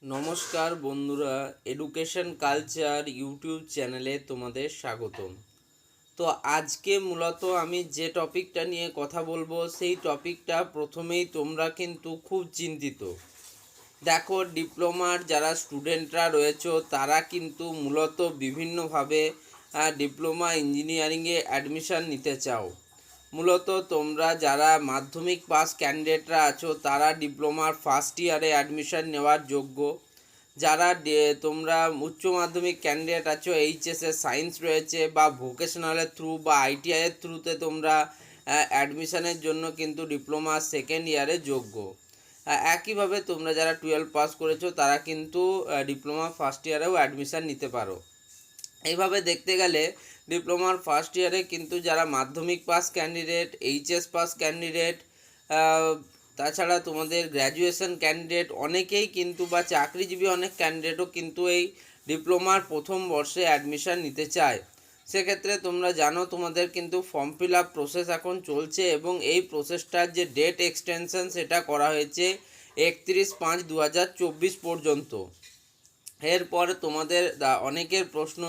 নমস্কার বন্ধুরা, education culture YouTube চ্যানেলে তোমাদের স্বাগতম। তো আজকে মূলত আমি যে টপিকটা নিয়ে কথা বলবো সেই টপিকটা প্রথমেই তোমরা কিন্তু খুব চিন্তিত। দেখো, ডিপ্লোমার যারা স্টুডেন্টরা রয়েছে তারা কিন্তু মূলত বিভিন্নভাবে ডিপ্লোমা ইঞ্জিনিয়ারিংয়ে অ্যাডমিশান নিতে চাও। মূলত তোমরা যারা মাধ্যমিক পাস ক্যান্ডিডেটরা আছো তারা ডিপ্লোমার ফার্স্ট ইয়ারে অ্যাডমিশান নেওয়ার যোগ্য। যারা তোমরা উচ্চ মাধ্যমিক ক্যান্ডিডেট আছো, এইচএসের সায়েন্স রয়েছে বা ভোকেশনালের থ্রু বা আইটিআইয়ের থ্রুতে তোমরা অ্যাডমিশানের জন্য কিন্তু ডিপ্লোমা সেকেন্ড ইয়ারে যোগ্য। একইভাবে তোমরা যারা 12 পাস করেছো তারা কিন্তু ডিপ্লোমা ফার্স্ট ইয়ারেও অ্যাডমিশান নিতে পারো। এইভাবে দেখতে গেলে ডিপ্লোমার ফার্স্ট ইয়ারে কিন্তু যারা মাধ্যমিক pass candidate, HS pass candidate, তাছাড়া তোমাদের গ্র্যাজুয়েশন ক্যান্ডিডেট অনেকেই কিন্তু বা চাকরিজীবী অনেক ক্যান্ডিডেটও কিন্তু এই ডিপ্লোমার প্রথম বর্ষে অ্যাডমিশান নিতে চায়। সেক্ষেত্রে তোমরা জানো তোমাদের কিন্তু ফর্ম ফিল আপ প্রসেস এখন চলছে এবং এই প্রসেসটার যে ডেট এক্সটেনশন সেটা করা হয়েছে 31/5/2024 পর্যন্ত। এরপরে তোমাদের অনেকের প্রশ্ন,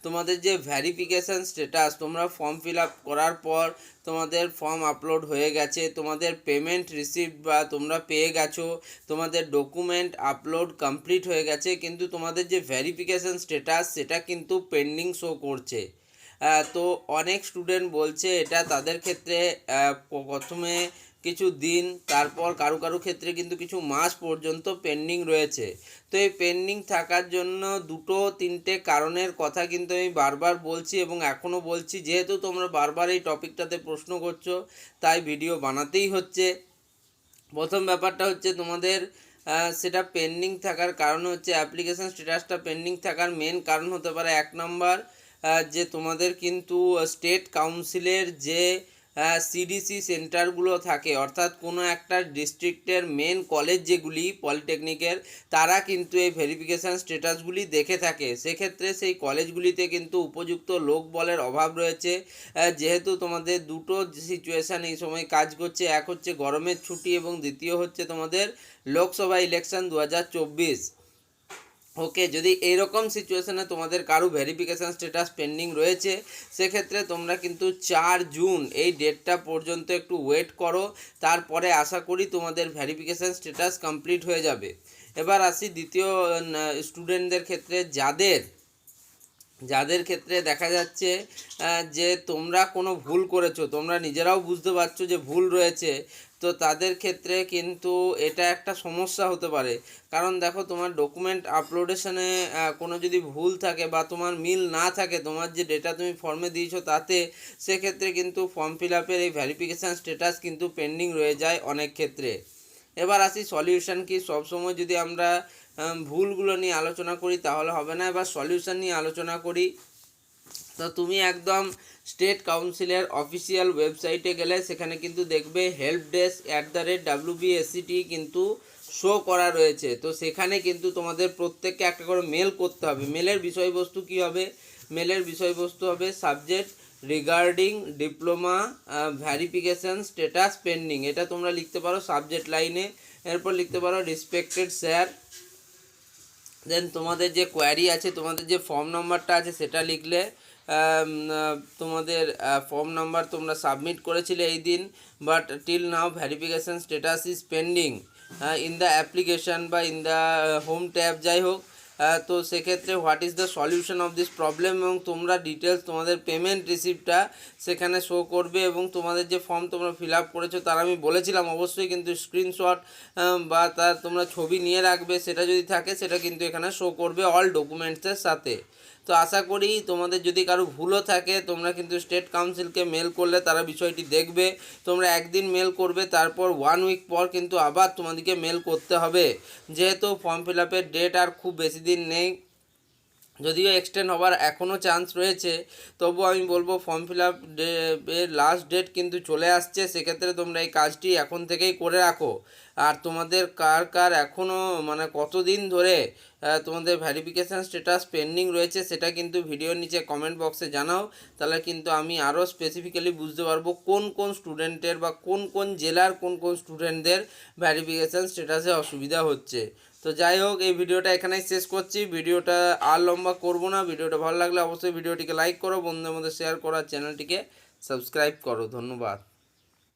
তোমাদের যে ভ্যারিফিকেশান স্ট্যাটাস, তোমরা ফর্ম ফিল আপ করার পর তোমাদের ফর্ম আপলোড হয়ে গেছে, তোমাদের পেমেন্ট রিসিভ বা তোমরা পেয়ে গেছো, তোমাদের ডকুমেন্ট আপলোড কমপ্লিট হয়ে গেছে, কিন্তু তোমাদের যে ভ্যারিফিকেশান স্ট্যাটাস সেটা কিন্তু পেন্ডিং শো করছে। তো অনেক স্টুডেন্ট বলছে এটা তাদের ক্ষেত্রে প্রথমে কিছু দিন, তারপর কারো ক্ষেত্রে কিন্তু কিছু মাস পর্যন্ত পেন্ডিং রয়েছে। তো এই পেন্ডিং থাকার জন্য দুটো তিনটে কারণের কথা কিন্তু আমি বারবার বলছি এবং এখনও বলছি, যেহেতু তোমরা বারবার এই টপিকটাতে প্রশ্ন করছো তাই ভিডিও বানাতেই হচ্ছে। প্রথম ব্যাপারটা হচ্ছে তোমাদের সেটা পেন্ডিং থাকার কারণ হচ্ছে অ্যাপ্লিকেশান স্ট্যাটাসটা পেন্ডিং থাকার মেন কারণ হতে পারে 1 নম্বর যে তোমাদের কিন্তু স্টেট কাউন্সিলের যে সিডিসি সেন্টারগুলো থাকে, অর্থাৎ কোনো একটা ডিস্ট্রিক্টের মেন কলেজ যেগুলি পলিটেকনিকের, তারা কিন্তু এই ভেরিফিকেশান স্ট্যাটাসগুলি দেখে থাকে। সেক্ষেত্রে সেই কলেজগুলিতে কিন্তু উপযুক্ত লোক বলের অভাব রয়েছে। যেহেতু তোমাদের দুটো সিচুয়েশান এই সময় কাজ করছে, এক হচ্ছে গরমের ছুটি এবং দ্বিতীয় হচ্ছে তোমাদের লোকসভা ইলেকশন 2024। ওকে, যদি এইরকম সিচুয়েশানে তোমাদের কারো ভেরিফিকেশান স্ট্যাটাস পেন্ডিং রয়েছে, সেক্ষেত্রে তোমরা কিন্তু 4 জুন এই ডেটটা পর্যন্ত একটু ওয়েট করো। তারপরে আশা করি তোমাদের ভেরিফিকেশান স্ট্যাটাস কমপ্লিট হয়ে যাবে। এবার আসি দ্বিতীয় স্টুডেন্টদের ক্ষেত্রে, যাদের ক্ষেত্রে দেখা যাচ্ছে যে তোমরা কোনো ভুল করেছো, তোমরা নিজেরাও বুঝতে পারছো যে ভুল রয়েছে, তো তাদের ক্ষেত্রে কিন্তু এটা একটা সমস্যা হতে পারে। কারণ দেখো, তোমার ডকুমেন্ট আপলোডেশনে কোনো যদি ভুল থাকে বা তোমার মিল না থাকে তোমার যে ডেটা তুমি ফর্মে দিয়েছো তাতে, সেক্ষেত্রে কিন্তু ফর্ম ফিল আপের এই ভ্যারিফিকেশান স্ট্যাটাস কিন্তু পেন্ডিং রয়ে যায় অনেক ক্ষেত্রে। এবার আসি সলিউশন কি। সবসময় যদি আমরা ভুলগুলো নিয়ে আলোচনা করি তাহলে হবে না, এবার সলিউশন নিয়ে আলোচনা করি। তো তুমি একদম স্টেট কাউন্সিলের অফিসিয়াল ওয়েবসাইটে গেলে সেখানে কিন্তু দেখবে হেল্প ডেস্ক @WBSCT কিন্তু শো করা রয়েছে। তো সেখানে কিন্তু তোমাদের প্রত্যেককে একটা করে মেল করতে হবে। মেলের বিষয়বস্তু কী হবে? মেলের বিষয়বস্তু হবে subject regarding diploma verification status pending, এটা তোমরা লিখতে পারো সাবজেক্ট লাইনে। এরপর লিখতে পারো রেসপেক্টেড স্যার। দেন তোমাদের যে কোয়ারি আছে, তোমাদের যে ফর্ম নাম্বারটা আছে সেটা লিখলে, তোমাদের ফর্ম নাম্বার তোমরা সাবমিট করেছিলে এই দিন, but till now verification status is pending in the application বা ইন দ্য হোম ট্যাব, যাই হোক। তো সেক্ষেত্রে what is the solution of this problem, এবং তোমরা ডিটেলস তোমাদের পেমেন্ট রিসিপ্টটা সেখানে শো করবে এবং তোমাদের যে ফর্ম তোমরা ফিল আপ করেছো তার আমি বলেছিলাম অবশ্যই কিন্তু স্ক্রিনশট বা তার তোমরা ছবি নিয়ে রাখবে, সেটা যদি থাকে সেটা কিন্তু এখানে শো করবে অল ডকুমেন্টসের সাথে। তো আশা করি তোমাদের যদি কারো ভুলও থাকে তোমরা কিন্তু স্টেট কাউন্সিলকে মেল করলে তারা বিষয়টি দেখবে। তোমরা একদিন মেল করবে, তারপর 1 উইক পর কিন্তু আবার তোমাদেরকে মেল করতে হবে, যেহেতু ফর্ম ফিল আপের ডেট আর খুব বেশি দিন নেই। যদিও এক্সটেন্ড হবার এখনও চান্স রয়েছে, তবু আমি বলবো ফর্ম ফিল আপ এর লাস্ট ডেট কিন্তু চলে আসছে। সেক্ষেত্রে তোমরা এই কাজটি এখন থেকেই করে রাখো। আর তোমাদের কার এখনও মানে কতদিন ধরে তোমাদের ভ্যারিফিকেশান স্ট্যাটাস পেন্ডিং রয়েছে সেটা কিন্তু ভিডিওর নিচে কমেন্ট বক্সে জানাও। তাহলে কিন্তু আমি আরও স্পেসিফিক্যালি বুঝতে পারবো কোন স্টুডেন্টের বা কোন জেলার কোন স্টুডেন্টদের ভ্যারিফিকেশান স্ট্যাটাসে অসুবিধা হচ্ছে। তো যাই হোক, এই ভিডিওটা এখানেই শেষ করছি। ভিডিওটা আর লম্বা করব না। ভিডিওটা ভালো লাগলে অবশ্যই ভিডিওটিকে লাইক করো, বন্ধুদের মধ্যে শেয়ার করো, আর চ্যানেলটিকে সাবস্ক্রাইব করো। ধন্যবাদ।